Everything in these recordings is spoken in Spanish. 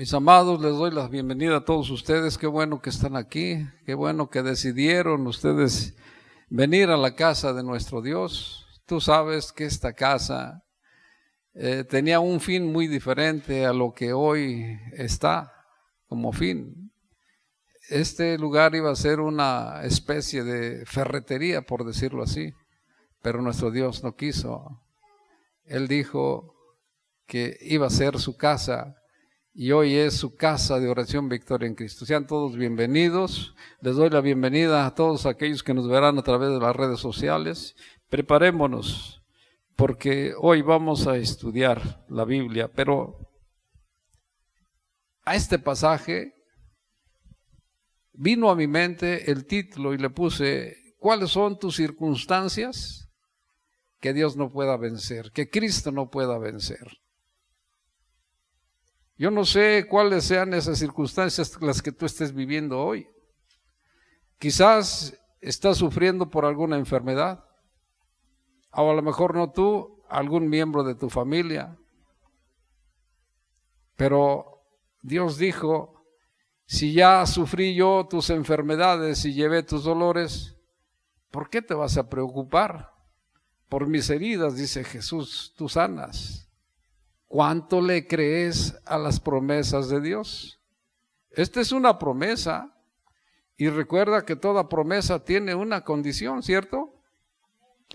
Mis amados, les doy la bienvenida a todos ustedes. Qué bueno que están aquí, qué bueno que decidieron ustedes venir a la casa de nuestro Dios. Tú sabes que esta casa tenía un fin muy diferente a lo que hoy está como fin. Este lugar iba a ser una especie de ferretería, por decirlo así, pero nuestro Dios no quiso. Él dijo que iba a ser su casa. Y hoy es su casa de oración Victoria en Cristo. Sean todos bienvenidos. Les doy la bienvenida a todos aquellos que nos verán a través de las redes sociales. Preparémonos, porque hoy vamos a estudiar la Biblia. Pero a este pasaje vino a mi mente el título y le puse: ¿cuáles son tus circunstancias que Dios no pueda vencer, que Cristo no pueda vencer? Yo no sé cuáles sean esas circunstancias las que tú estés viviendo hoy. Quizás estás sufriendo por alguna enfermedad, o a lo mejor no tú, algún miembro de tu familia. Pero Dios dijo: si ya sufrí yo tus enfermedades y llevé tus dolores, ¿por qué te vas a preocupar? Por mis heridas, dice Jesús, tú sanas. ¿Cuánto le crees a las promesas de Dios? Esta es una promesa, y recuerda que toda promesa tiene una condición, ¿cierto?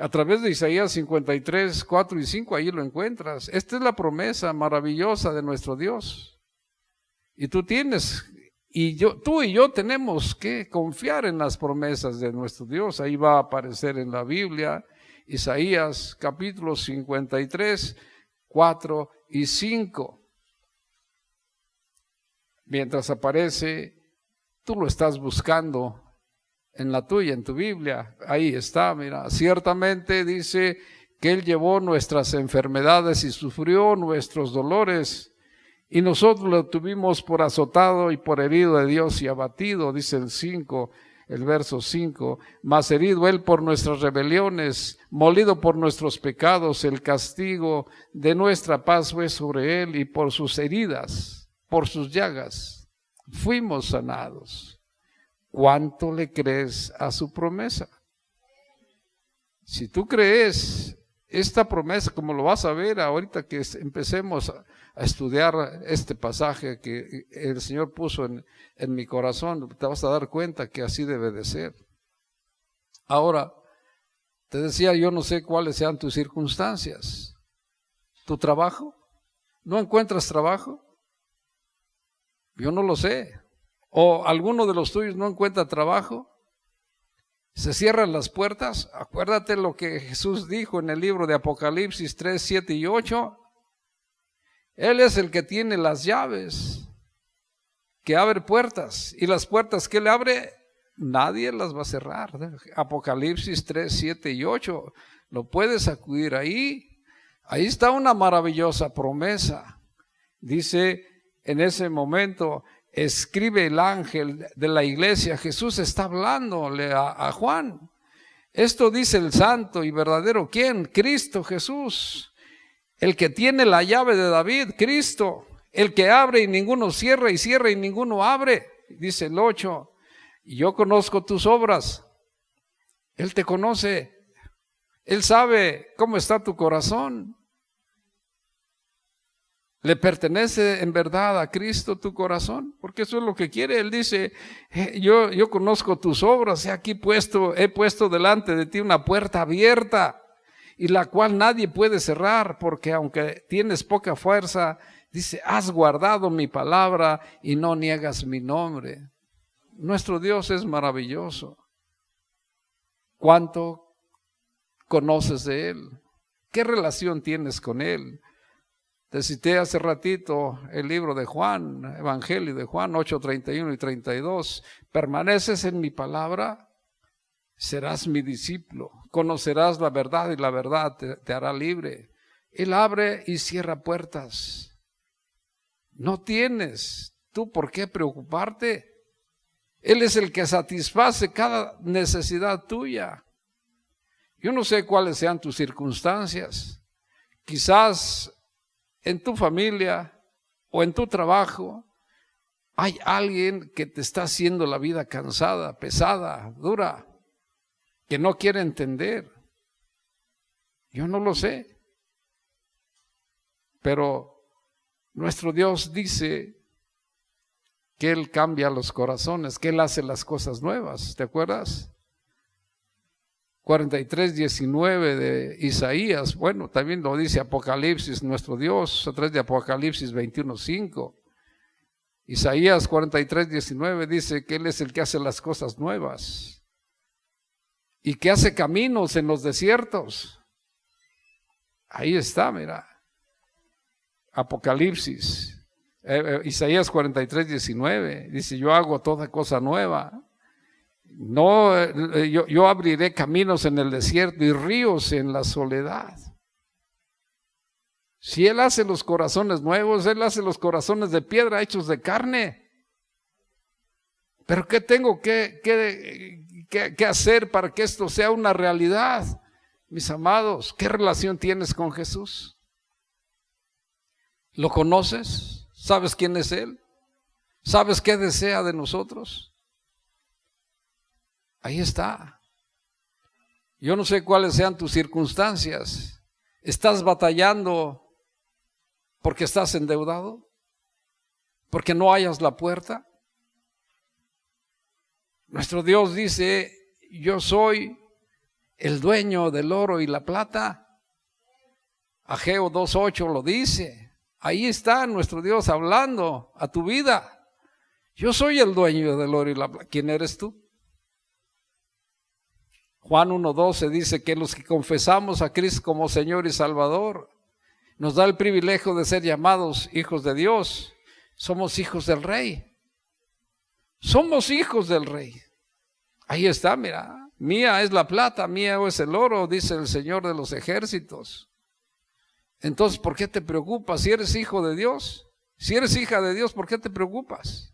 A través de Isaías 53, 4 y 5, ahí lo encuentras. Esta es la promesa maravillosa de nuestro Dios. Y tú y yo tenemos que confiar en las promesas de nuestro Dios. Ahí va a aparecer en la Biblia, Isaías capítulo 53, 4 y 5. Mientras aparece, tú lo estás buscando en la tuya, en tu Biblia. Ahí está, mira. Ciertamente dice que Él llevó nuestras enfermedades y sufrió nuestros dolores, y nosotros lo tuvimos por azotado y por herido de Dios y abatido, dice el verso 5, mas herido Él por nuestras rebeliones, molido por nuestros pecados, el castigo de nuestra paz fue sobre Él, y por sus heridas, por sus llagas, fuimos sanados. ¿Cuánto le crees a su promesa? Si tú crees esta promesa, como lo vas a ver ahorita que empecemos a estudiar este pasaje que el Señor puso en mi corazón, te vas a dar cuenta que así debe de ser. Ahora, te decía, yo no sé cuáles sean tus circunstancias. ¿Tu trabajo? ¿No encuentras trabajo? Yo no lo sé. ¿O alguno de los tuyos no encuentra trabajo? ¿Se cierran las puertas? Acuérdate lo que Jesús dijo en el libro de Apocalipsis 3, 7 y 8. Él es el que tiene las llaves, que abre puertas, y las puertas que Él abre, nadie las va a cerrar. Apocalipsis 3, 7 y 8. Lo puedes acudir ahí. Ahí está una maravillosa promesa. Dice en ese momento: escribe el ángel de la iglesia. Jesús está hablándole a Juan. Esto dice el santo y verdadero, ¿quién? Cristo Jesús. El que tiene la llave de David, Cristo. El que abre y ninguno cierra, y cierra y ninguno abre. Dice el 8, y yo conozco tus obras. Él te conoce. Él sabe cómo está tu corazón. ¿Le pertenece en verdad a Cristo tu corazón? Porque eso es lo que quiere. Él dice: yo conozco tus obras, he puesto delante de ti una puerta abierta, y la cual nadie puede cerrar, porque aunque tienes poca fuerza, dice, has guardado mi palabra y no niegas mi nombre. Nuestro Dios es maravilloso. ¿Cuánto conoces de Él? ¿Qué relación tienes con Él? Te cité hace ratito el libro de Juan, Evangelio de Juan 8, 31 y 32. ¿Permaneces en mi palabra? Serás mi discípulo, conocerás la verdad y la verdad te hará libre. Él abre y cierra puertas. No tienes tú por qué preocuparte. Él es el que satisface cada necesidad tuya. Yo no sé cuáles sean tus circunstancias. Quizás en tu familia o en tu trabajo Hay alguien que te está haciendo la vida cansada, pesada, dura, que no quiere entender. Yo no lo sé. Pero nuestro Dios dice que Él cambia los corazones, que Él hace las cosas nuevas. ¿Te acuerdas? 43:19 de Isaías, bueno, también lo dice Apocalipsis, nuestro Dios, a través de Apocalipsis 21:5. Isaías 43:19 dice que Él es el que hace las cosas nuevas y que hace caminos en los desiertos. Ahí está, mira. Apocalipsis, Isaías 43:19 dice: yo hago toda cosa nueva. No, yo abriré caminos en el desierto y ríos en la soledad. Si Él hace los corazones nuevos, Él hace los corazones de piedra hechos de carne. Pero ¿qué tengo que hacer para que esto sea una realidad? Mis amados, ¿qué relación tienes con Jesús? ¿Lo conoces? ¿Sabes quién es Él? ¿Sabes qué desea de nosotros? Ahí está. Yo no sé cuáles sean tus circunstancias. ¿Estás batallando porque estás endeudado? ¿Porque no hallas la puerta? Nuestro Dios dice: yo soy el dueño del oro y la plata. Ageo 2:8 lo dice. Ahí está nuestro Dios hablando a tu vida. Yo soy el dueño del oro y la plata. ¿Quién eres tú? Juan 1:12 dice que los que confesamos a Cristo como Señor y Salvador, nos da el privilegio de ser llamados hijos de Dios. Somos hijos del Rey. Somos hijos del Rey. Ahí está, mira. Mía es la plata, mía es el oro, dice el Señor de los ejércitos. Entonces, ¿por qué te preocupas? Si eres hijo de Dios, si eres hija de Dios, ¿por qué te preocupas?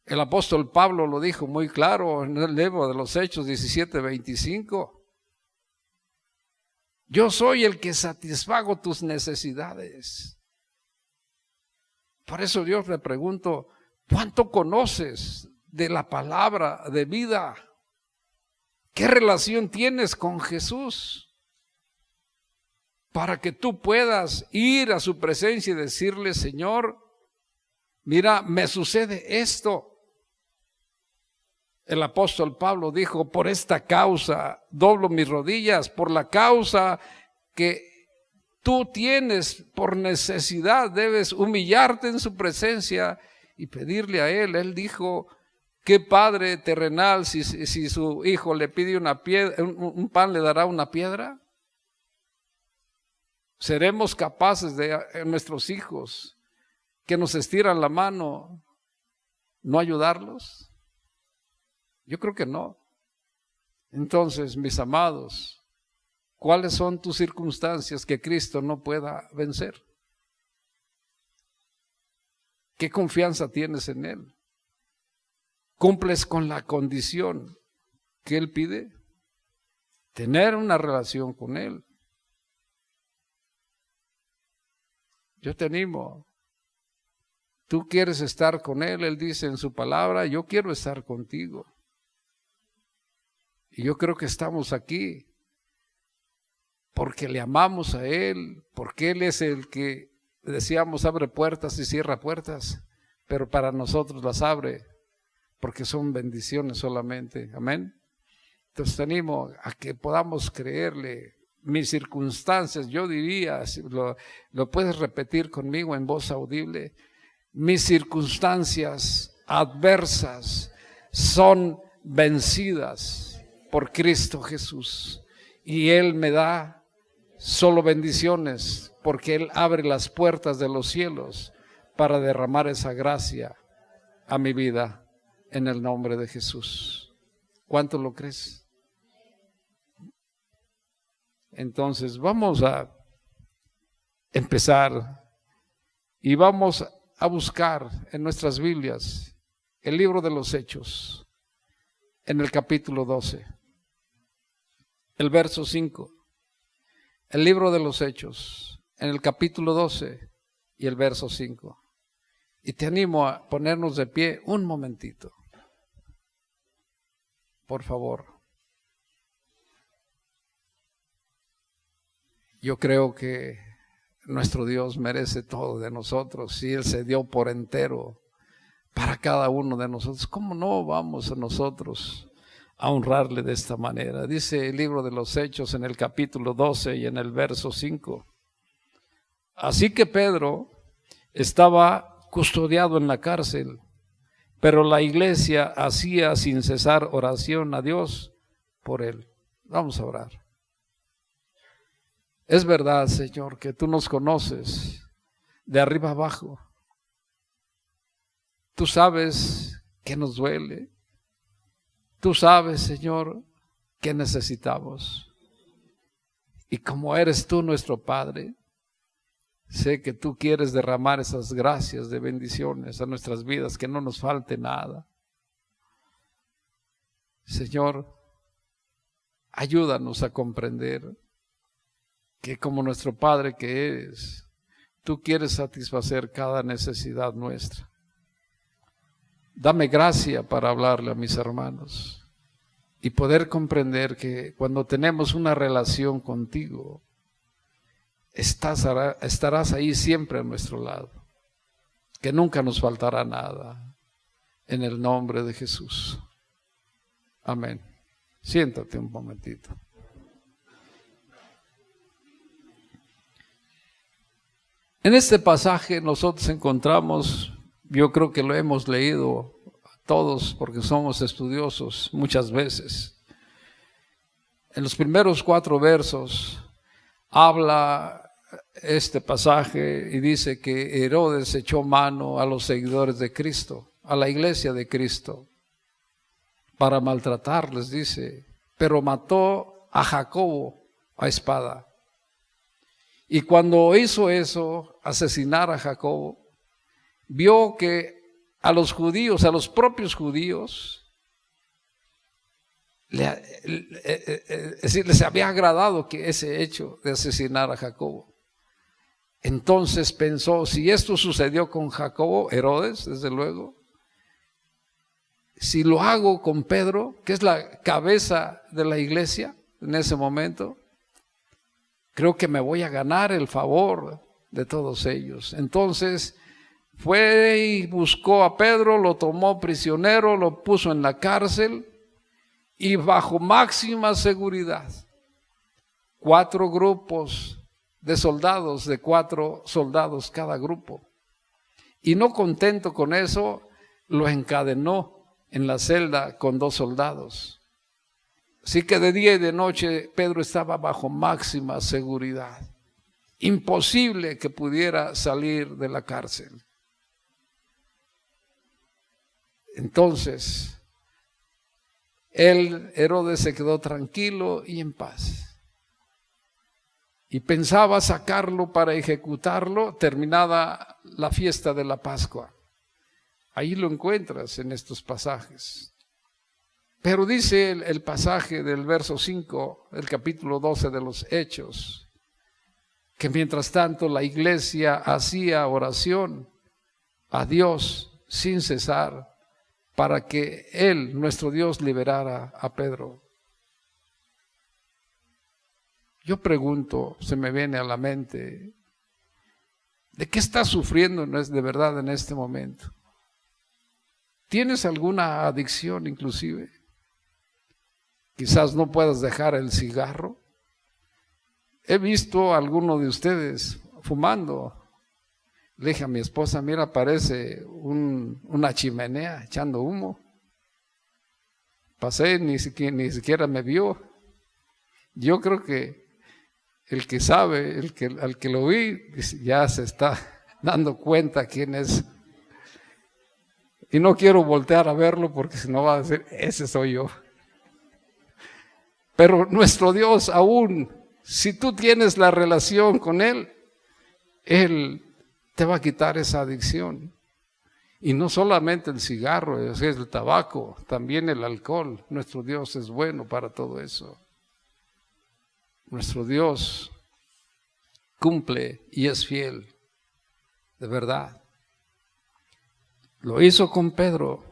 El apóstol Pablo lo dijo muy claro en el libro de los Hechos 17:25. Yo soy el que satisfago tus necesidades. Por eso Dios le pregunto: ¿cuánto conoces de la palabra de vida? ¿Qué relación tienes con Jesús? Para que tú puedas ir a su presencia y decirle: Señor, mira, me sucede esto. El apóstol Pablo dijo: por esta causa doblo mis rodillas, por la causa que tú tienes por necesidad, debes humillarte en su presencia y pedirle a Él. Él dijo: ¿qué padre terrenal si su hijo le pide una piedra, un pan, le dará una piedra? ¿Seremos capaces de nuestros hijos que nos estiran la mano no ayudarlos? Yo creo que no. Entonces, mis amados, ¿cuáles son tus circunstancias que Cristo no pueda vencer? ¿Qué confianza tienes en Él? ¿Cumples con la condición que Él pide? Tener una relación con Él. Yo te animo. Tú quieres estar con Él, Él dice en su palabra: yo quiero estar contigo. Y yo creo que estamos aquí porque le amamos a Él, porque Él es el que, decíamos, abre puertas y cierra puertas, pero para nosotros las abre porque son bendiciones solamente. Amén. Entonces te animo a que podamos creerle. Mis circunstancias, yo diría, lo puedes repetir conmigo en voz audible: mis circunstancias adversas son vencidas por Cristo Jesús, y Él me da solo bendiciones, porque Él abre las puertas de los cielos para derramar esa gracia a mi vida en el nombre de Jesús. ¿Cuánto lo crees? Entonces vamos a empezar y vamos a buscar en nuestras Biblias el libro de los Hechos, en el capítulo 12. El verso 5, el libro de los Hechos, en el capítulo 12 y el verso 5. Y te animo a ponernos de pie un momentito. Por favor. Yo creo que nuestro Dios merece todo de nosotros y Él se dio por entero para cada uno de nosotros. ¿Cómo no vamos a nosotros a honrarle de esta manera? Dice el libro de los Hechos en el capítulo 12 y en el verso 5. Así que Pedro estaba custodiado en la cárcel, pero la iglesia hacía sin cesar oración a Dios por él. Vamos a orar. Es verdad, Señor, que tú nos conoces de arriba abajo. Tú sabes que nos duele. Tú sabes, Señor, que necesitamos. Y como eres tú nuestro Padre, sé que tú quieres derramar esas gracias de bendiciones a nuestras vidas, que no nos falte nada. Señor, ayúdanos a comprender que como nuestro Padre que eres, tú quieres satisfacer cada necesidad nuestra. Dame gracia para hablarle a mis hermanos y poder comprender que cuando tenemos una relación contigo, estarás ahí siempre a nuestro lado, que nunca nos faltará nada, en el nombre de Jesús. Amén. Siéntate un momentito. En este pasaje nosotros encontramos, yo creo que lo hemos leído todos porque somos estudiosos muchas veces. En los primeros 4 versos habla este pasaje y dice que Herodes echó mano a los seguidores de Cristo, a la iglesia de Cristo, para maltratarles, dice, pero mató a Jacobo a espada. Y cuando hizo eso, asesinar a Jacobo, vio que a los judíos, a los propios judíos, les había agradado que ese hecho de asesinar a Jacobo. Entonces pensó, si esto sucedió con Jacobo, Herodes, desde luego, si lo hago con Pedro, que es la cabeza de la iglesia en ese momento, creo que me voy a ganar el favor de todos ellos. Entonces fue y buscó a Pedro, lo tomó prisionero, lo puso en la cárcel y bajo máxima seguridad. 4 grupos de soldados, de 4 soldados cada grupo. Y no contento con eso, lo encadenó en la celda con 2 soldados. Así que de día y de noche Pedro estaba bajo máxima seguridad. Imposible que pudiera salir de la cárcel. Entonces, Herodes se quedó tranquilo y en paz. Y pensaba sacarlo para ejecutarlo terminada la fiesta de la Pascua. Ahí lo encuentras en estos pasajes. Pero dice el pasaje del verso 5, del capítulo 12 de los Hechos, que mientras tanto la iglesia hacía oración a Dios sin cesar para que Él, nuestro Dios, liberara a Pedro. Yo pregunto, se me viene a la mente, ¿de qué estás sufriendo de verdad en este momento? ¿Tienes alguna adicción inclusive? Quizás no puedas dejar el cigarro. He visto a alguno de ustedes fumando. Le dije a mi esposa, mira, parece una chimenea echando humo. Pasé, ni siquiera me vio. Yo creo que el que sabe, al que lo vi, ya se está dando cuenta quién es. Y no quiero voltear a verlo porque si no va a decir, ese soy yo. Pero nuestro Dios aún, si tú tienes la relación con Él, Él te va a quitar esa adicción. Y no solamente el cigarro, es el tabaco, también el alcohol. Nuestro Dios es bueno para todo eso. Nuestro Dios cumple y es fiel, de verdad. Lo hizo con Pedro.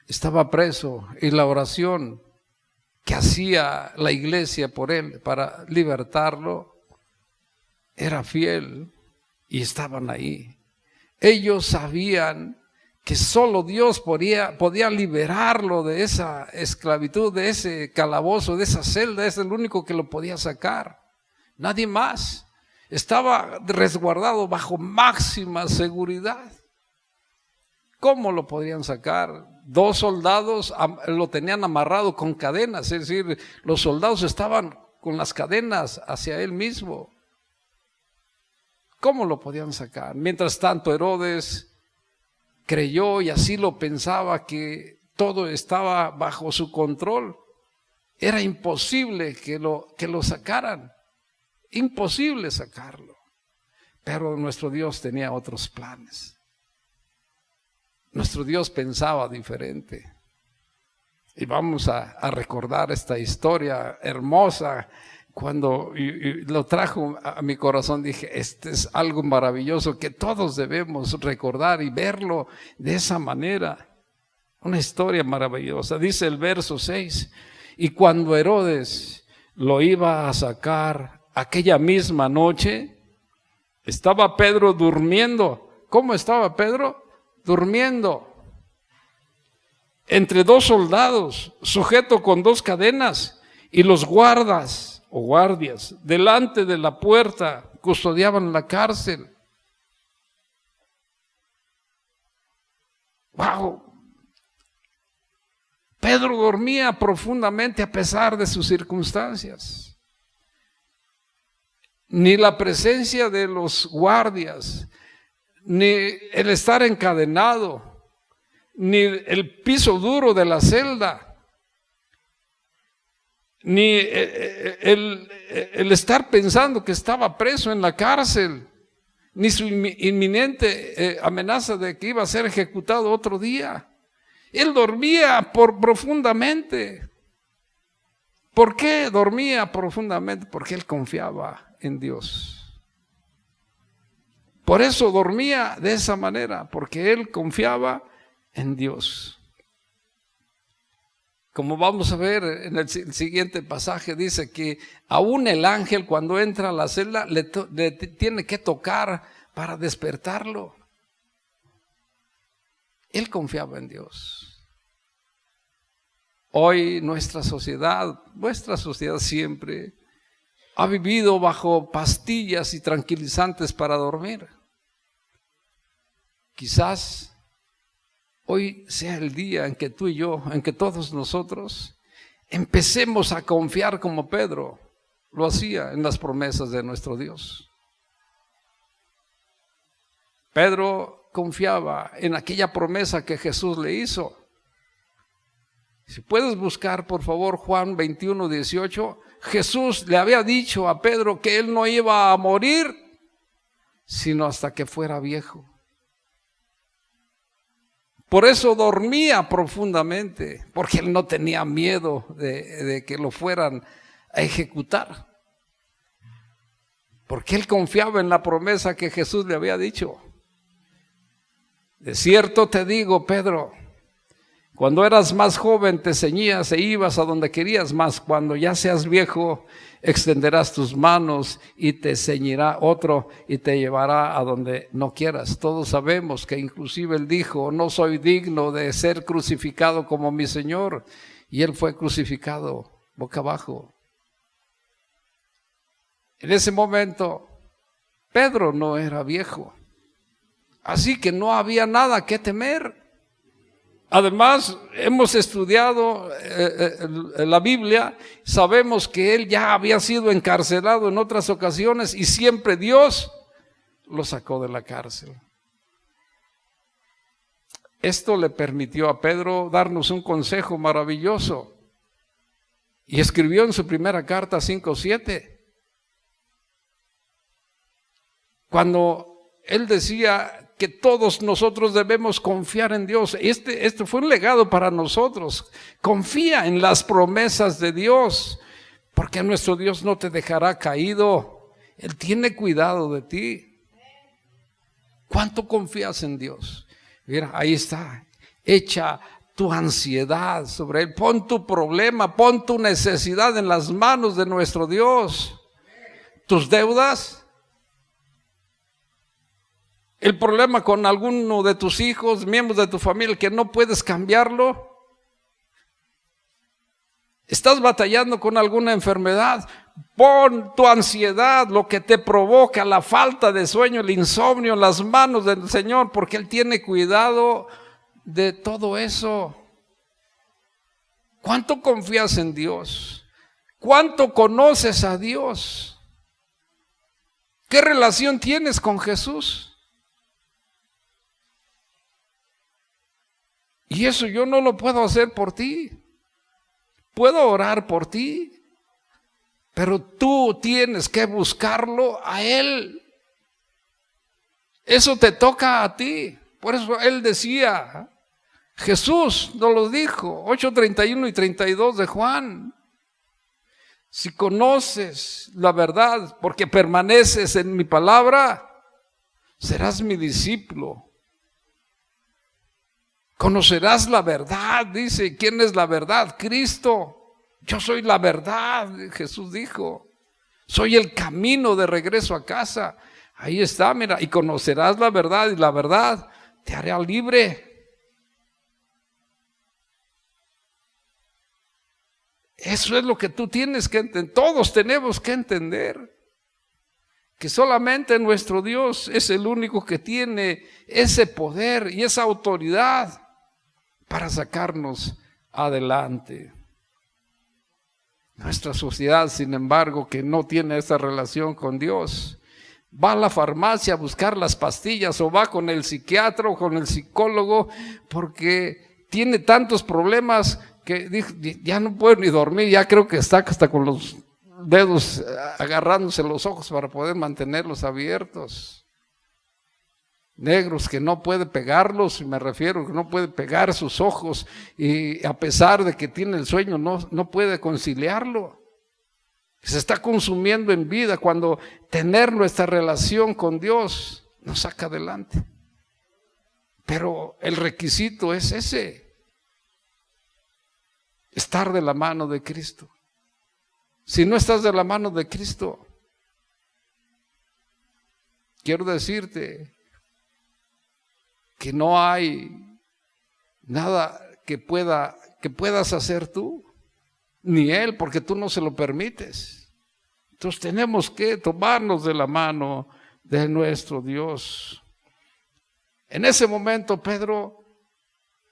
Estaba preso y la oración que hacía la iglesia por él para libertarlo era fiel y estaban ahí. Ellos sabían que solo Dios podía liberarlo de esa esclavitud, de ese calabozo, de esa celda. Es el único que lo podía sacar. Nadie más. Estaba resguardado bajo máxima seguridad. ¿Cómo lo podrían sacar? 2 soldados lo tenían amarrado con cadenas, es decir, los soldados estaban con las cadenas hacia él mismo. ¿Cómo lo podían sacar? Mientras tanto, Herodes creyó y así lo pensaba, que todo estaba bajo su control. Era imposible que lo sacaran, imposible sacarlo. Pero nuestro Dios tenía otros planes. Nuestro Dios pensaba diferente. Y vamos a recordar esta historia hermosa. Cuando lo trajo a mi corazón, dije, este es algo maravilloso que todos debemos recordar y verlo de esa manera. Una historia maravillosa. Dice el verso 6, y cuando Herodes lo iba a sacar aquella misma noche, estaba Pedro durmiendo. ¿Cómo estaba Pedro? Durmiendo entre 2 soldados, sujeto con 2 cadenas, y los guardas o guardias delante de la puerta custodiaban la cárcel. ¡Wow! Pedro dormía profundamente a pesar de sus circunstancias. Ni la presencia de los guardias, ni el estar encadenado, ni el piso duro de la celda, ni el estar pensando que estaba preso en la cárcel, ni su inminente amenaza de que iba a ser ejecutado otro día. Él dormía profundamente. ¿Por qué dormía profundamente? Porque él confiaba en Dios. Por eso dormía de esa manera, porque él confiaba en Dios. Como vamos a ver en el siguiente pasaje, dice que aún el ángel cuando entra a la celda le tiene que tocar para despertarlo. Él confiaba en Dios. Hoy nuestra sociedad siempre ha vivido bajo pastillas y tranquilizantes para dormir. Quizás hoy sea el día en que tú y yo, en que todos nosotros empecemos a confiar como Pedro lo hacía en las promesas de nuestro Dios. Pedro confiaba en aquella promesa que Jesús le hizo. Si puedes buscar, por favor, Juan 21:18, Jesús le había dicho a Pedro que él no iba a morir, sino hasta que fuera viejo. Por eso dormía profundamente, porque él no tenía miedo de que lo fueran a ejecutar. Porque él confiaba en la promesa que Jesús le había dicho. De cierto te digo, Pedro, cuando eras más joven te ceñías e ibas a donde querías, mas cuando ya seas viejo extenderás tus manos y te ceñirá otro y te llevará a donde no quieras. Todos sabemos que inclusive él dijo, no soy digno de ser crucificado como mi Señor, y él fue crucificado boca abajo. En ese momento Pedro no era viejo, así que no había nada que temer. Además, hemos estudiado la Biblia, sabemos que él ya había sido encarcelado en otras ocasiones y siempre Dios lo sacó de la cárcel. Esto le permitió a Pedro darnos un consejo maravilloso y escribió en su primera carta 5:7, cuando él decía que todos nosotros debemos confiar en Dios. Este fue un legado para nosotros. Confía en las promesas de Dios, porque nuestro Dios no te dejará caído. Él tiene cuidado de ti. ¿Cuánto confías en Dios? Mira, ahí está. Echa tu ansiedad sobre Él. Pon tu problema, pon tu necesidad en las manos de nuestro Dios. Tus deudas, el problema con alguno de tus hijos, miembros de tu familia, que no puedes cambiarlo. Estás batallando con alguna enfermedad. Pon tu ansiedad, lo que te provoca la falta de sueño, el insomnio, en las manos del Señor, porque Él tiene cuidado de todo eso. ¿Cuánto confías en Dios? ¿Cuánto conoces a Dios? ¿Qué relación tienes con Jesús? Y eso yo no lo puedo hacer por ti. Puedo orar por ti, pero tú tienes que buscarlo a Él. Eso te toca a ti. Por eso Él decía, Jesús nos lo dijo, 8:31 y 32 de Juan. Si conoces la verdad, porque permaneces en mi palabra, serás mi discípulo. Conocerás la verdad, dice. ¿Quién es la verdad? Cristo. Yo soy la verdad, Jesús dijo. Soy el camino de regreso a casa. Ahí está, mira. Y conocerás la verdad, y la verdad te hará libre. Eso es lo que tú tienes que entender. Todos tenemos que entender que solamente nuestro Dios es el único que tiene ese poder y esa autoridad para sacarnos adelante. Nuestra sociedad, sin embargo, que no tiene esa relación con Dios, va a la farmacia a buscar las pastillas, o va con el psiquiatra o con el psicólogo, porque tiene tantos problemas que ya no puede ni dormir. Ya creo que está hasta con los dedos agarrándose los ojos para poder mantenerlos abiertos. Negros que no puede pegarlos, me refiero, que no puede pegar sus ojos, y a pesar de que tiene el sueño no puede conciliarlo. Se está consumiendo en vida, cuando tener nuestra relación con Dios nos saca adelante. Pero el requisito es ese: estar de la mano de Cristo. Si no estás de la mano de Cristo, quiero decirte que no hay nada que puedas hacer tú, ni Él, porque tú no se lo permites. Entonces tenemos que tomarnos de la mano de nuestro Dios. En ese momento Pedro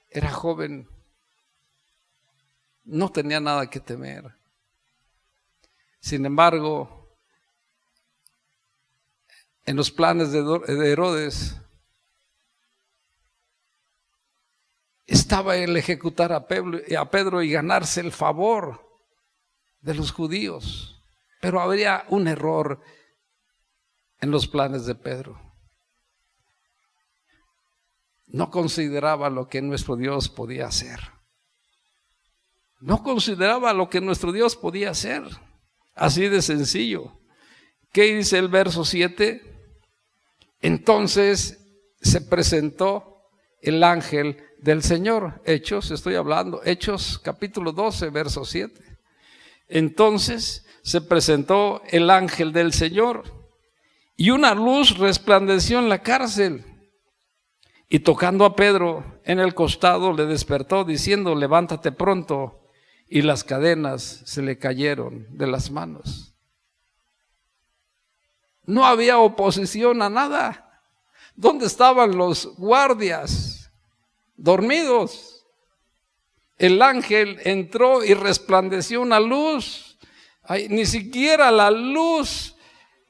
era joven, no tenía nada que temer. Sin embargo, en los planes de Herodes estaba el ejecutar a Pedro y ganarse el favor de los judíos. Pero habría un error en los planes de Pedro. No consideraba lo que nuestro Dios podía hacer. No consideraba lo que nuestro Dios podía hacer. Así de sencillo. ¿Qué dice el verso 7? Entonces se presentó el ángel del Señor. Hechos, estoy hablando, Hechos capítulo 12, verso 7. Entonces se presentó el ángel del Señor, y una luz resplandeció en la cárcel, y tocando a Pedro en el costado le despertó, diciendo: levántate pronto. Y las cadenas se le cayeron de las manos. No había oposición a nada. ¿Dónde estaban los guardias? Dormidos. El ángel entró y resplandeció una luz. Ay, ni siquiera la luz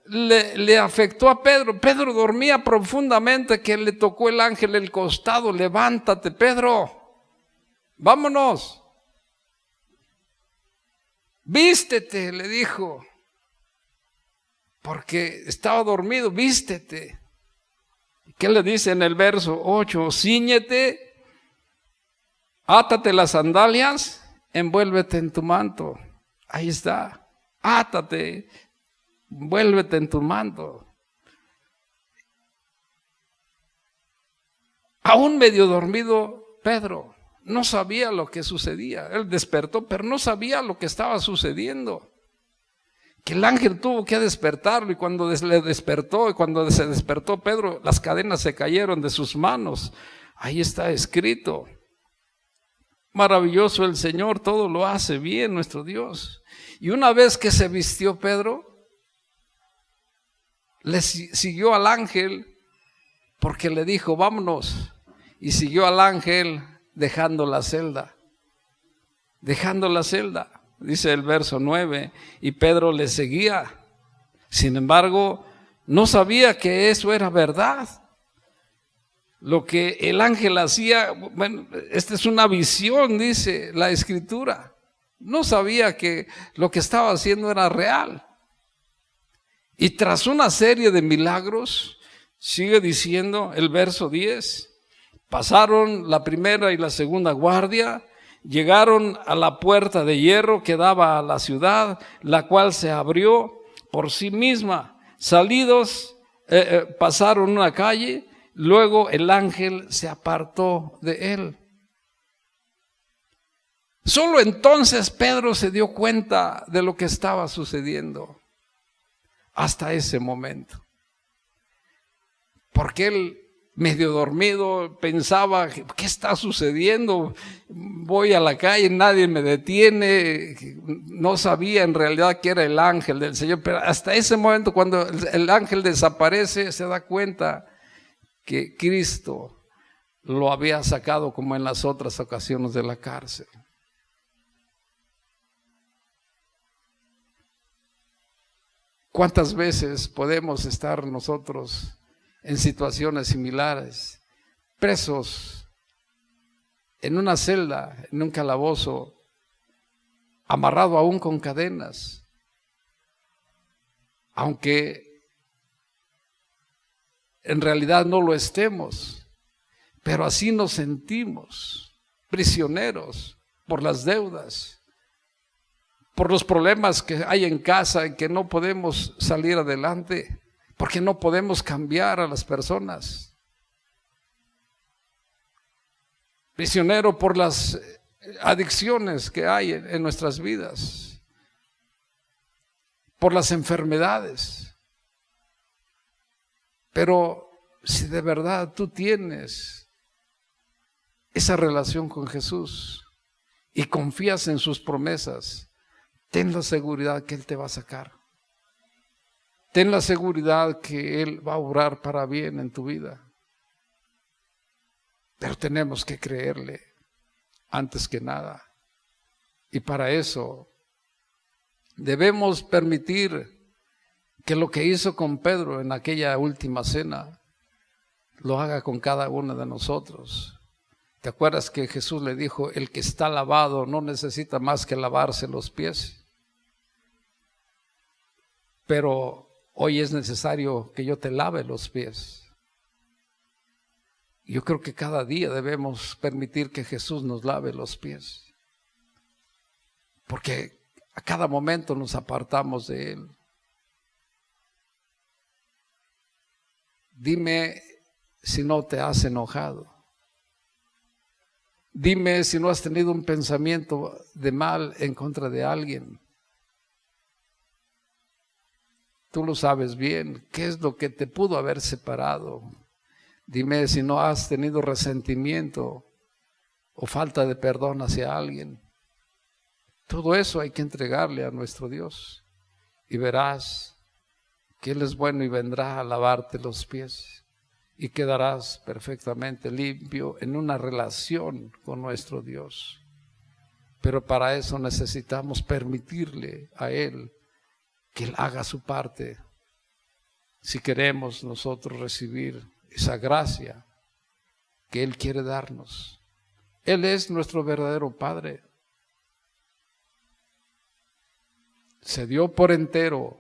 le afectó a Pedro. Pedro dormía profundamente, que le tocó el ángel el costado. Levántate, Pedro, vámonos. Vístete, le dijo, porque estaba dormido. Vístete. ¿Qué le dice en el verso 8? Cíñete, átate las sandalias, envuélvete en tu manto. Ahí está. Átate, envuélvete en tu manto. Aún medio dormido, Pedro no sabía lo que sucedía. Él despertó, pero no sabía lo que estaba sucediendo. Que el ángel tuvo que despertarlo, y cuando le despertó, y cuando se despertó Pedro, las cadenas se cayeron de sus manos. Ahí está escrito. Maravilloso el Señor, todo lo hace bien nuestro Dios. Y una vez que se vistió Pedro, le siguió al ángel, porque le dijo, vámonos. Y siguió al ángel dejando la celda. Dejando la celda, dice el verso 9, y Pedro le seguía. Sin embargo, no sabía que eso era verdad. Lo que el ángel hacía, bueno, esta es una visión, dice la Escritura. No sabía que lo que estaba haciendo era real. Y tras una serie de milagros, sigue diciendo el verso 10, pasaron la primera y la segunda guardia, llegaron a la puerta de hierro que daba a la ciudad, la cual se abrió por sí misma. Salidos, pasaron una calle. Luego el ángel se apartó de él. Solo entonces Pedro se dio cuenta de lo que estaba sucediendo. Hasta ese momento. Porque él, medio dormido, pensaba, ¿qué está sucediendo? Voy a la calle, nadie me detiene. No sabía en realidad que era el ángel del Señor. Pero hasta ese momento, cuando el ángel desaparece, se da cuenta que Cristo lo había sacado, como en las otras ocasiones, de la cárcel. ¿Cuántas veces podemos estar nosotros en situaciones similares, presos en una celda, en un calabozo, amarrado aún con cadenas, aunque en realidad no lo estemos, pero así nos sentimos, prisioneros por las deudas, por los problemas que hay en casa, en que no podemos salir adelante, porque no podemos cambiar a las personas. Prisionero por las adicciones que hay en nuestras vidas, por las enfermedades. Pero si de verdad tú tienes esa relación con Jesús y confías en sus promesas, ten la seguridad que Él te va a sacar. Ten la seguridad que Él va a obrar para bien en tu vida. Pero tenemos que creerle antes que nada. Y para eso debemos permitir que lo que hizo con Pedro en aquella última cena lo haga con cada uno de nosotros. ¿Te acuerdas que Jesús le dijo, el que está lavado no necesita más que lavarse los pies? Pero hoy es necesario que yo te lave los pies. Yo creo que cada día debemos permitir que Jesús nos lave los pies, porque a cada momento nos apartamos de Él. Dime si no te has enojado. Dime si no has tenido un pensamiento de mal en contra de alguien. Tú lo sabes bien. ¿Qué es lo que te pudo haber separado? Dime si no has tenido resentimiento o falta de perdón hacia alguien. Todo eso hay que entregarle a nuestro Dios. Y verás que Él es bueno y vendrá a lavarte los pies. Y quedarás perfectamente limpio en una relación con nuestro Dios. Pero para eso necesitamos permitirle a Él que Él haga su parte, si queremos nosotros recibir esa gracia que Él quiere darnos. Él es nuestro verdadero Padre. Se dio por entero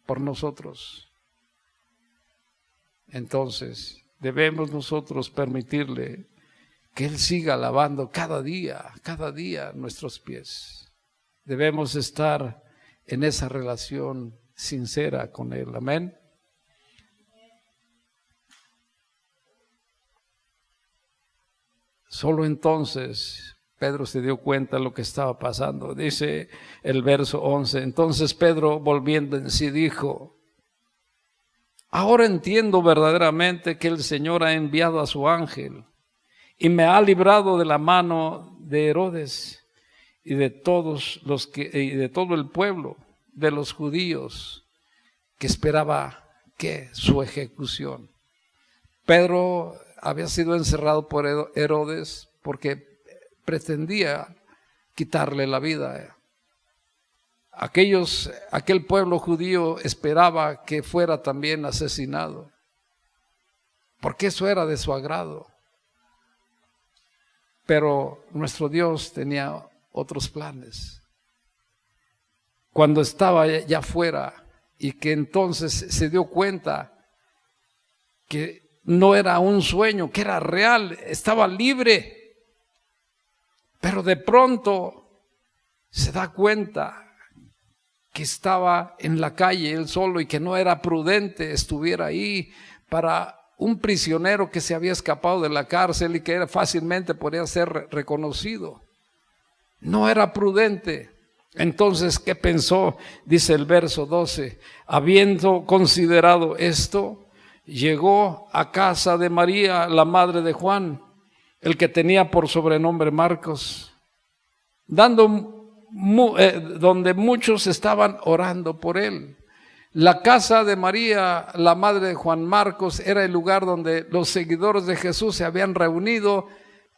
por nosotros. Entonces debemos nosotros permitirle que Él siga lavando cada día nuestros pies. Debemos estar en esa relación sincera con Él. Amén. Solo entonces Pedro se dio cuenta de lo que estaba pasando. Dice el verso 11, entonces Pedro, volviendo en sí, dijo: ahora entiendo verdaderamente que el Señor ha enviado a su ángel y me ha librado de la mano de Herodes y de todos y de todo el pueblo de los judíos que esperaba que su ejecución. Pedro había sido encerrado por Herodes porque pretendía quitarle la vida. Aquel pueblo judío esperaba que fuera también asesinado, porque eso era de su agrado. Pero nuestro Dios tenía otros planes. Cuando estaba ya fuera y que entonces se dio cuenta que no era un sueño, que era real, estaba libre, pero de pronto se da cuenta que estaba en la calle él solo y que no era prudente estuviera ahí para un prisionero que se había escapado de la cárcel y que fácilmente podía ser reconocido. No era prudente. Entonces, ¿qué pensó? Dice el verso 12, habiendo considerado esto, llegó a casa de María, la madre de Juan, el que tenía por sobrenombre Marcos, donde muchos estaban orando por él. La casa de María, la madre de Juan Marcos, era el lugar donde los seguidores de Jesús se habían reunido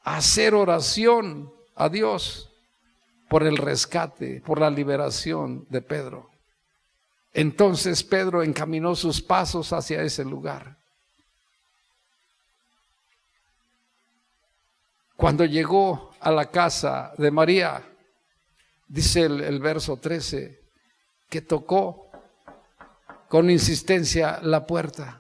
a hacer oración a Dios por el rescate, por la liberación de Pedro. Entonces Pedro encaminó sus pasos hacia ese lugar. Cuando llegó a la casa de María, dice el verso 13, que tocó con insistencia la puerta.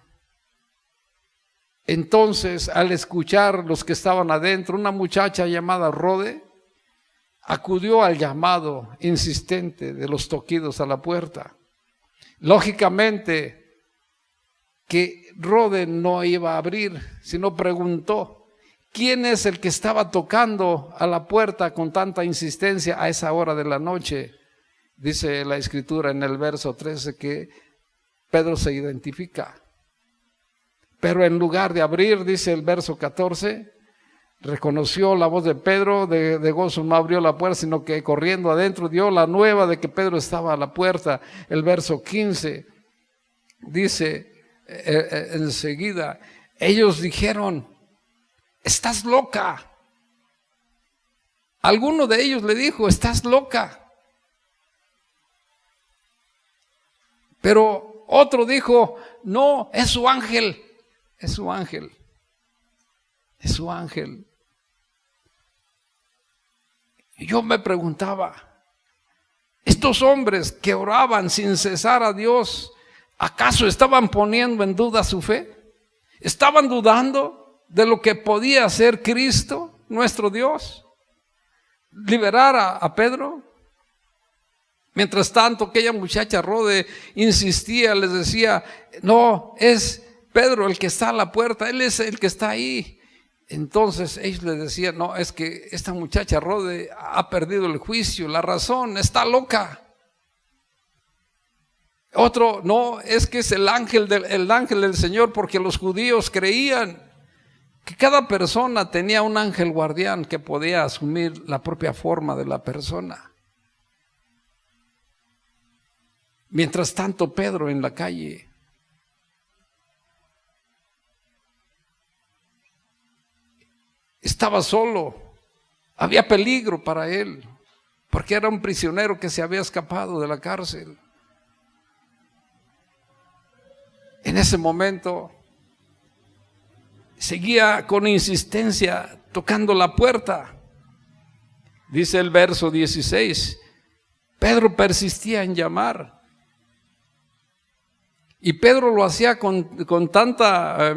Entonces, al escuchar los que estaban adentro, una muchacha llamada Rode acudió al llamado insistente de los toquidos a la puerta. Lógicamente que Rode no iba a abrir, sino preguntó: ¿quién es el que estaba tocando a la puerta con tanta insistencia a esa hora de la noche? Dice la escritura en el verso 13 que Pedro se identifica. Pero en lugar de abrir, dice el verso 14, reconoció la voz de Pedro, de gozo no abrió la puerta, sino que corriendo adentro dio la nueva de que Pedro estaba a la puerta. El verso 15 dice enseguida, ellos dijeron: estás loca. Alguno de ellos le dijo: estás loca. Pero otro dijo: no, es su ángel, es su ángel, es su ángel. Y yo me preguntaba, estos hombres que oraban sin cesar a Dios, ¿acaso estaban poniendo en duda su fe? ¿Estaban dudando de lo que podía hacer Cristo, nuestro Dios? ¿Liberar a Pedro? Mientras tanto, aquella muchacha Rode insistía, les decía: no, es Pedro el que está a la puerta, él es el que está ahí. Entonces ellos le decían: no, es que esta muchacha Rode ha perdido el juicio, la razón, está loca. Otro: no, es que es el ángel del Señor, porque los judíos creían que cada persona tenía un ángel guardián que podía asumir la propia forma de la persona. Mientras tanto, Pedro en la calle estaba solo, había peligro para él, porque era un prisionero que se había escapado de la cárcel. En ese momento seguía con insistencia tocando la puerta. Dice el verso 16, Pedro persistía en llamar. Y Pedro lo hacía con tanta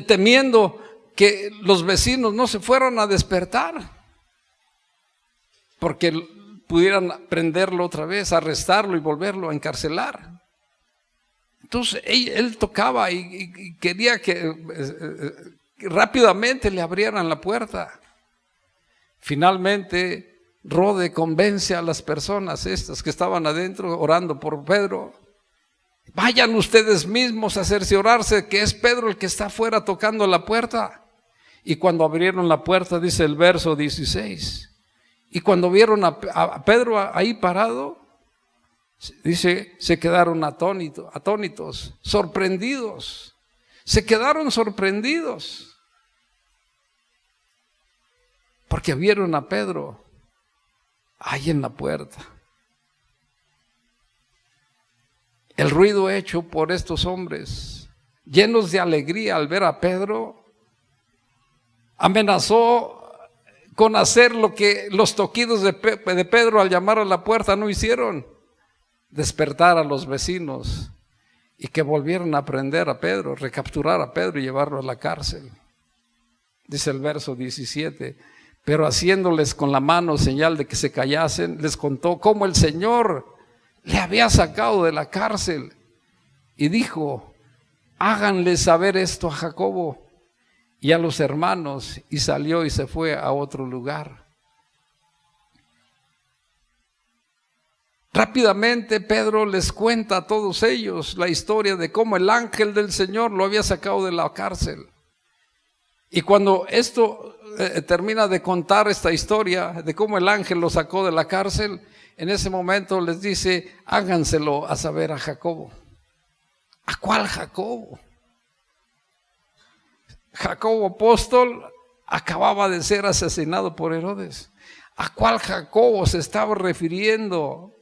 temiendo que los vecinos no se fueran a despertar, porque pudieran prenderlo otra vez, arrestarlo y volverlo a encarcelar. Entonces él tocaba y quería que rápidamente le abrieran la puerta. Finalmente, Rode convence a las personas estas que estaban adentro orando por Pedro. Vayan ustedes mismos a cerciorarse que es Pedro el que está afuera tocando la puerta. Y cuando abrieron la puerta, dice el verso 16, y cuando vieron a Pedro ahí parado, dice, se quedaron atónitos, sorprendidos. Se quedaron sorprendidos porque vieron a Pedro ahí en la puerta. El ruido hecho por estos hombres, llenos de alegría al ver a Pedro, amenazó con hacer lo que los toquidos de Pedro al llamar a la puerta no hicieron: despertar a los vecinos y que volvieran a prender a Pedro, recapturar a Pedro y llevarlo a la cárcel. Dice el verso 17, pero haciéndoles con la mano señal de que se callasen, les contó cómo el Señor le había sacado de la cárcel y dijo: háganle saber esto a Jacobo y a los hermanos, y salió y se fue a otro lugar. Rápidamente Pedro les cuenta a todos ellos la historia de cómo el ángel del Señor lo había sacado de la cárcel. Y cuando esto termina de contar esta historia de cómo el ángel lo sacó de la cárcel, en ese momento les dice: háganselo a saber a Jacobo. ¿A cuál Jacobo? Jacobo apóstol acababa de ser asesinado por Herodes. ¿A cuál Jacobo se estaba refiriendo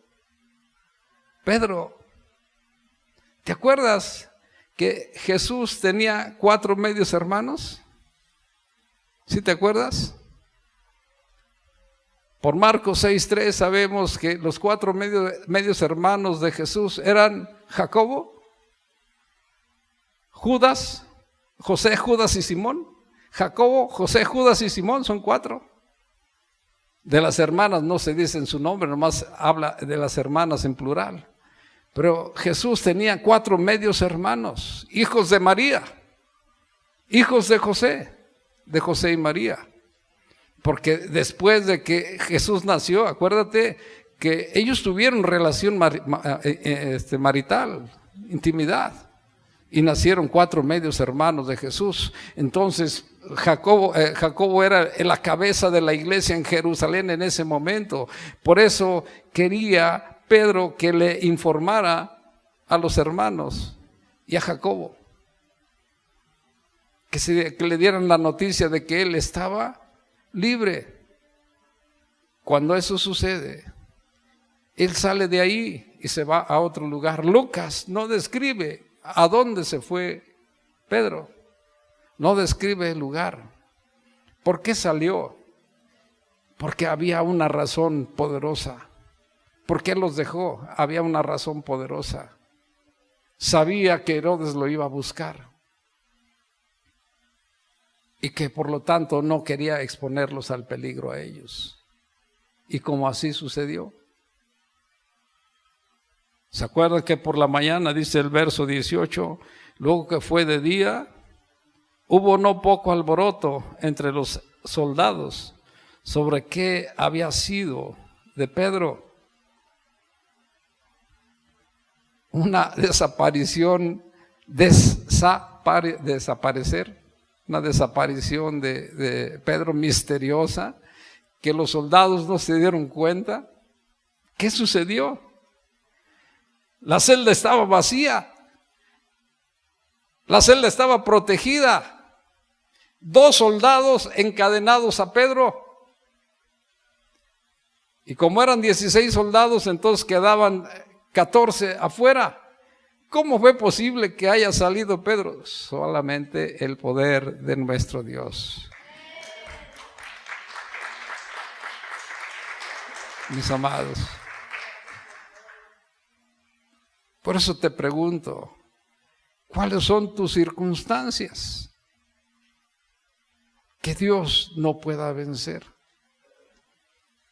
Pedro? ¿Te acuerdas que Jesús tenía 4 medios hermanos? ¿Sí te acuerdas? Por Marcos 6:3 sabemos que los 4 medios hermanos de Jesús eran Jacobo, Judas, José, Judas y Simón. Jacobo, José, Judas y Simón son 4. De las hermanas no se dice en su nombre, nomás habla de las hermanas en plural. Pero Jesús tenía 4 medios hermanos, hijos de María, hijos de José y María. Porque después de que Jesús nació, acuérdate que ellos tuvieron relación marital, intimidad, y nacieron 4 medios hermanos de Jesús. Entonces Jacobo era la cabeza de la iglesia en Jerusalén en ese momento. Por eso quería Pedro que le informara a los hermanos y a Jacobo, que le dieran la noticia de que él estaba libre. Cuando eso sucede, él sale de ahí y se va a otro lugar. Lucas no describe a dónde se fue Pedro, no describe el lugar. ¿Por qué salió? Porque había una razón poderosa. ¿Por qué los dejó? Había una razón poderosa. Sabía que Herodes lo iba a buscar y que por lo tanto no quería exponerlos al peligro a ellos. Y como así sucedió. ¿Se acuerdan que por la mañana, dice el verso 18, luego que fue de día, hubo no poco alboroto entre los soldados sobre qué había sido de Pedro? Una desaparición, una desaparición de Pedro misteriosa, que los soldados no se dieron cuenta. ¿Qué sucedió? La celda estaba vacía, la celda estaba protegida, 2 soldados encadenados a Pedro, y como eran 16 soldados, entonces quedaban 14 afuera. ¿Cómo fue posible que haya salido Pedro? Solamente el poder de nuestro Dios. Mis amados, por eso te pregunto, ¿cuáles son tus circunstancias que Dios no pueda vencer?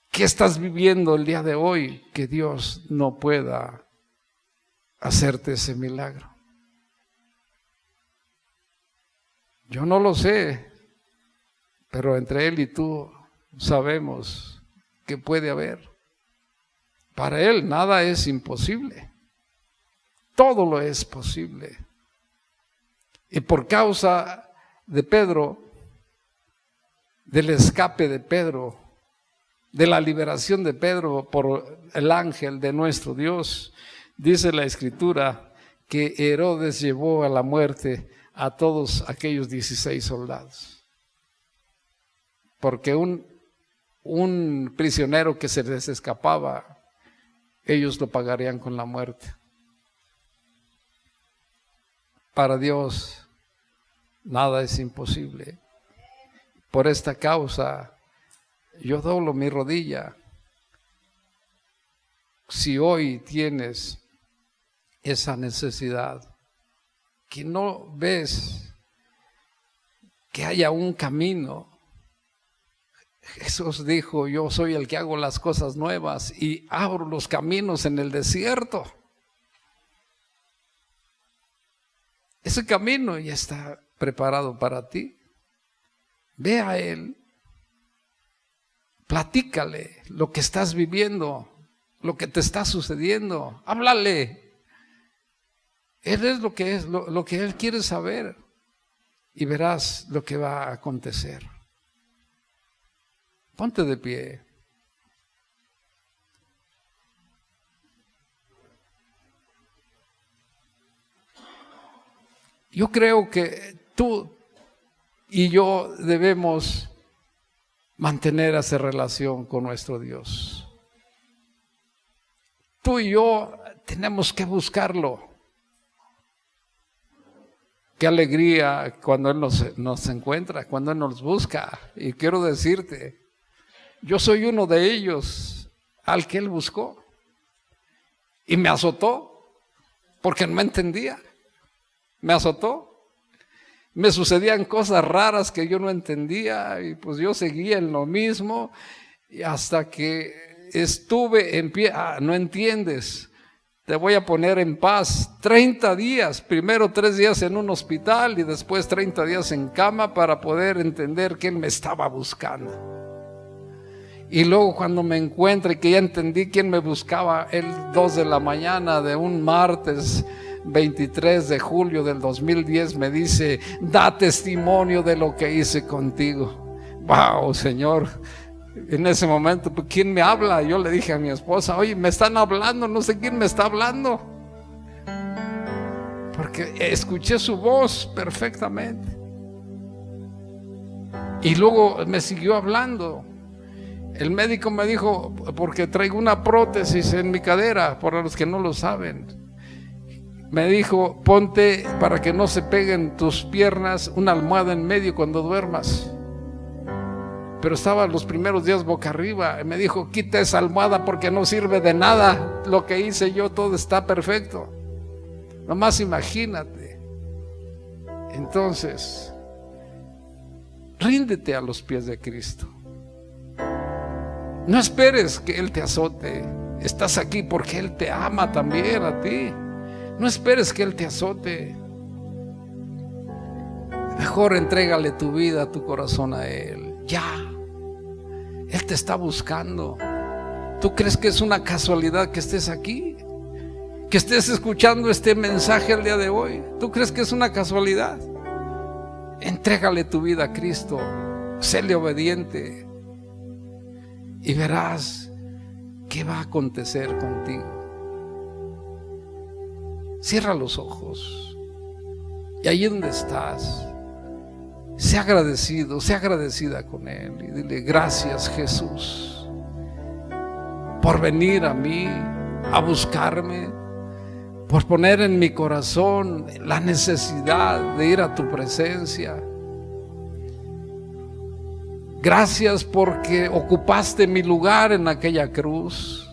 ¿Qué estás viviendo el día de hoy que Dios no pueda hacerte ese milagro? Yo no lo sé, pero entre Él y tú sabemos que puede haber. Para Él nada es imposible. Todo lo es posible. Y por causa de Pedro, del escape de Pedro, de la liberación de Pedro por el ángel de nuestro Dios, dice la Escritura que Herodes llevó a la muerte a todos aquellos 16 soldados. Porque un prisionero que se les escapaba, ellos lo pagarían con la muerte. Para Dios nada es imposible. Por esta causa yo doblo mi rodilla. Si hoy tienes esa necesidad, que no ves que haya un camino. Jesús dijo: yo soy el que hago las cosas nuevas y abro los caminos en el desierto. Ese camino ya está preparado para ti. Ve a Él, platícale lo que estás viviendo, lo que te está sucediendo, háblale. Él es lo que Él quiere saber, y verás lo que va a acontecer. Ponte de pie. Yo creo que tú y yo debemos mantener esa relación con nuestro Dios. Tú y yo tenemos que buscarlo. Qué alegría cuando Él nos encuentra, cuando Él nos busca. Y quiero decirte, yo soy uno de ellos al que Él buscó. Y me azotó porque no me entendía. Me azotó. Me sucedían cosas raras que yo no entendía y pues yo seguía en lo mismo, y hasta que estuve en pie. No entiendes, te voy a poner en paz. 30 días, primero 3 días en un hospital y después 30 días en cama para poder entender que Él me estaba buscando. Y luego cuando me encuentre, que ya entendí quién me buscaba, el 2 de la mañana de un martes 23 de julio del 2010 me dice: da testimonio de lo que hice contigo. Wow, Señor. En ese momento, ¿quién me habla? Yo le dije a mi esposa: oye, me están hablando, no sé quién me está hablando, porque escuché su voz perfectamente. Y luego me siguió hablando. El médico me dijo, porque traigo una prótesis en mi cadera, para los que no lo saben, me dijo: ponte, para que no se peguen tus piernas, una almohada en medio cuando duermas. Pero estaba los primeros días boca arriba. Me dijo: quita esa almohada porque no sirve de nada. Lo que hice yo, todo está perfecto. Nomás imagínate. Entonces, ríndete a los pies de Cristo. No esperes que Él te azote. Estás aquí porque Él te ama también a ti. No esperes que Él te azote. Mejor entrégale tu vida, tu corazón a Él. Ya. Él te está buscando. ¿Tú crees que es una casualidad que estés aquí? Que estés escuchando este mensaje el día de hoy. ¿Tú crees que es una casualidad? Entrégale tu vida a Cristo. Séle obediente. Y verás qué va a acontecer contigo. Cierra los ojos. Y allí donde estás, sea agradecido, sea agradecida con Él. Y dile: gracias, Jesús, por venir a mí, a buscarme, por poner en mi corazón la necesidad de ir a tu presencia. Gracias porque ocupaste mi lugar en aquella cruz.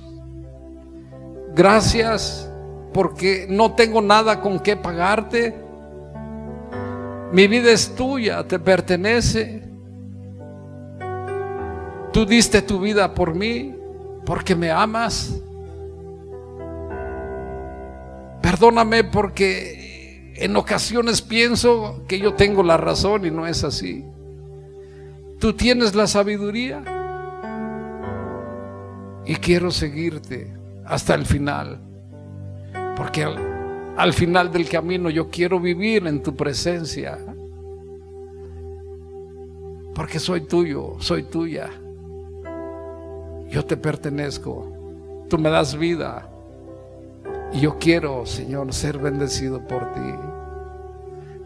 Gracias porque no tengo nada con qué pagarte. Mi vida es tuya, te pertenece. Tú diste tu vida por mí porque me amas. Perdóname porque en ocasiones pienso que yo tengo la razón y no es así. Tú tienes la sabiduría y quiero seguirte hasta el final, porque al final del camino yo quiero vivir en tu presencia, porque soy tuyo, soy tuya. Yo te pertenezco, tú me das vida y yo quiero, Señor, ser bendecido por ti.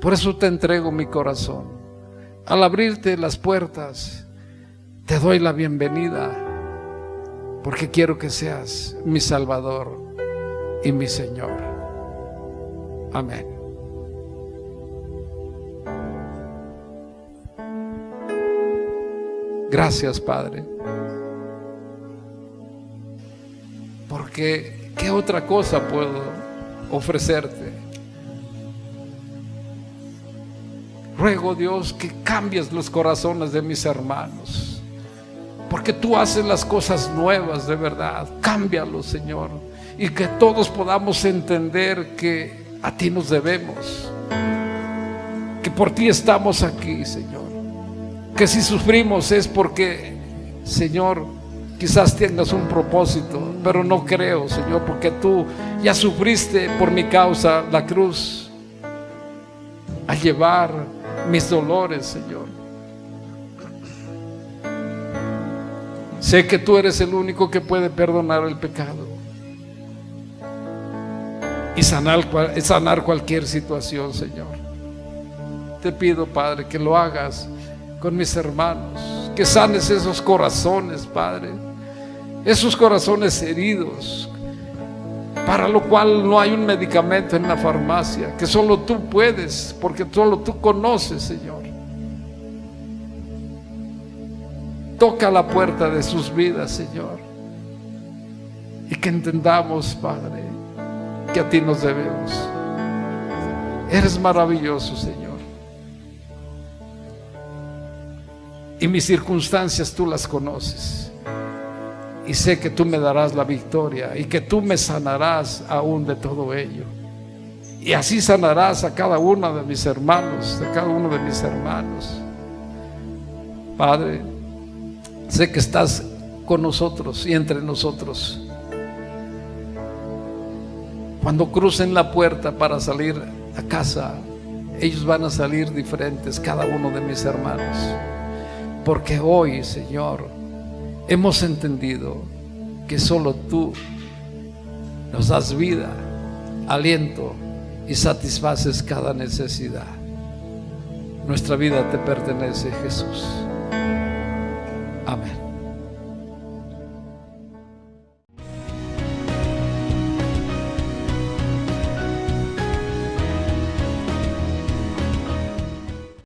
Por eso te entrego mi corazón. Al abrirte las puertas, te doy la bienvenida, porque quiero que seas mi Salvador y mi Señor. Amén. Gracias, Padre, porque ¿qué otra cosa puedo ofrecerte? Ruego, Dios, que cambies los corazones de mis hermanos, porque tú haces las cosas nuevas de verdad. Cámbialos, Señor, y que todos podamos entender que a ti nos debemos, que por ti estamos aquí, Señor, que si sufrimos es porque, Señor, quizás tengas un propósito, pero no creo, Señor, porque tú ya sufriste por mi causa la cruz, a llevar mis dolores, Señor. Sé que tú eres el único que puede perdonar el pecado y sanar cualquier situación, Señor. Te pido, Padre, que lo hagas con mis hermanos, que sanes esos corazones, Padre, esos corazones heridos, para lo cual no hay un medicamento en la farmacia, que solo tú puedes, porque solo tú conoces, Señor. Toca la puerta de sus vidas, Señor, y que entendamos, Padre, que a ti nos debemos. Eres maravilloso, Señor, y mis circunstancias tú las conoces, y sé que tú me darás la victoria y que tú me sanarás aún de todo ello, y así sanarás a cada uno de mis hermanos, a cada uno de mis hermanos. Padre, sé que estás con nosotros y entre nosotros. Cuando crucen la puerta para salir a casa, ellos van a salir diferentes, cada uno de mis hermanos, porque hoy, Señor, hemos entendido que solo tú nos das vida, aliento y satisfaces cada necesidad. Nuestra vida te pertenece, Jesús. Amén.